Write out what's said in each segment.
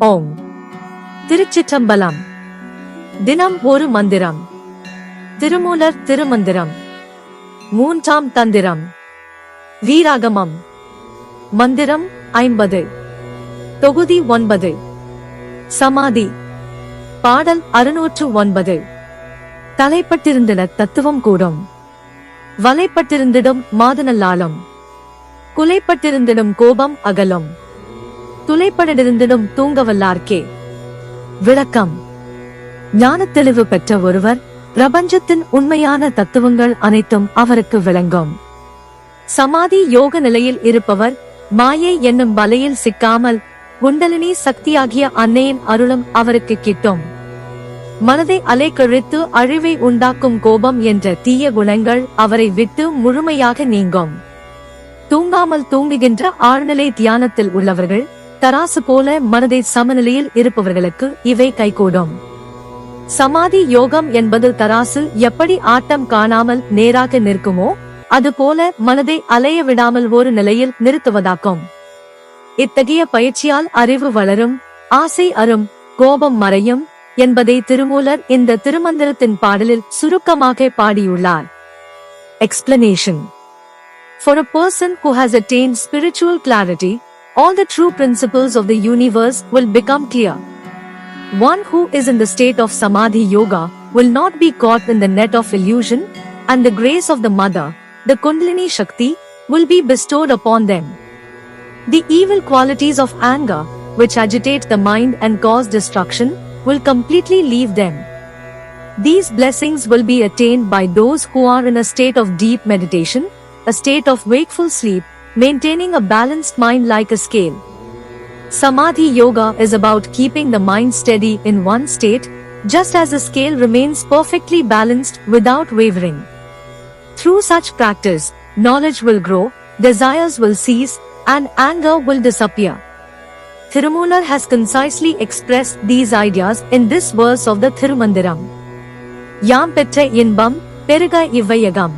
ஓம் திருச்சிற்றம்பலம். தினம் ஒரு மந்திரம். திருமூலர் திருமந்திரம். மூன்றாம் தந்திரம். வீராகமம். மந்திரம் 50. தொகுதி 9. சமாதி. பாடல் 609. தலைப்பட்டிருந்திட தத்துவம் கூடும், வலைப்பட்டிருந்திடும் மாதுநல்லாலும், குலைப்பட்டிருந்திடும் கோபம் அகலும், துளைப்படிருந்திடும் தூங்கவல்லார்க்கே. விளக்கம். ஞானத்தெளிவு பெற்ற ஒருவர் பிரபஞ்சத்தின் உண்மையான தத்துவங்கள் அனைத்தும் அவருக்கு விளங்கும். சமாதி யோக நிலையில் இருப்பவர் மாயை என்னும் வலையில் சிக்காமல் குண்டலினி சக்தியாகிய அன்னையின் அருளும் அவருக்கு கிட்டும். மனதை அலைக்கழித்து அழிவை உண்டாக்கும் கோபம் என்ற தீய குணங்கள் அவரை விட்டு முழுமையாக நீங்கும். தூங்காமல் தூங்குகின்ற ஆழ்நிலை தியானத்தில் உள்ளவர்கள், தராசு போல மனதை சமநிலையில் இருப்பவர்களுக்கு இவை கைகூடும். சமாதி யோகம் என்பது தராசு எப்படி ஆட்டம் காணாமல் நேராக நிற்குமோ அதுபோல மனதை அலைய விடாமல் ஒரு நிலையில் நிறுத்துவதாக்கும். இத்தகைய பயிற்சியால் அறிவு வளரும், ஆசை அரும், கோபம் மறையும் என்பதை திருமூலர் இந்த திருமந்திரத்தின் பாடலில் சுருக்கமாக பாடியுள்ளார். Explanation. For a person who has attained spiritual clarity, all the true principles of the universe will become clear. One who is in the state of Samadhi Yoga will not be caught in the net of illusion, and the grace of the Mother, the Kundalini Shakti, will be bestowed upon them. The evil qualities of anger, which agitate the mind and cause destruction, will completely leave them. These blessings will be attained by those who are in a state of deep meditation, a state of wakeful sleep, maintaining a balanced mind like a scale. Samadhi Yoga is about keeping the mind steady in one state, just as a scale remains perfectly balanced without wavering. Through such practice, knowledge will grow, desires will cease, and anger will disappear. Thirumular has concisely expressed these ideas in this verse of the Thirumandiram. Yam petra inbam, peruga ivvayagam.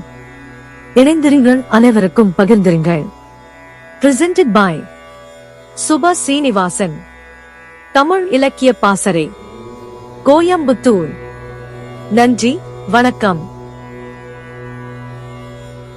இணைந்திருங்கள், அனைவருக்கும் பகிர்ந்திருங்கள். Presented by Subha Srinivasan. Tamil இலக்கிய பாசறை, கோயம்புத்தூர். நன்றி, வணக்கம்.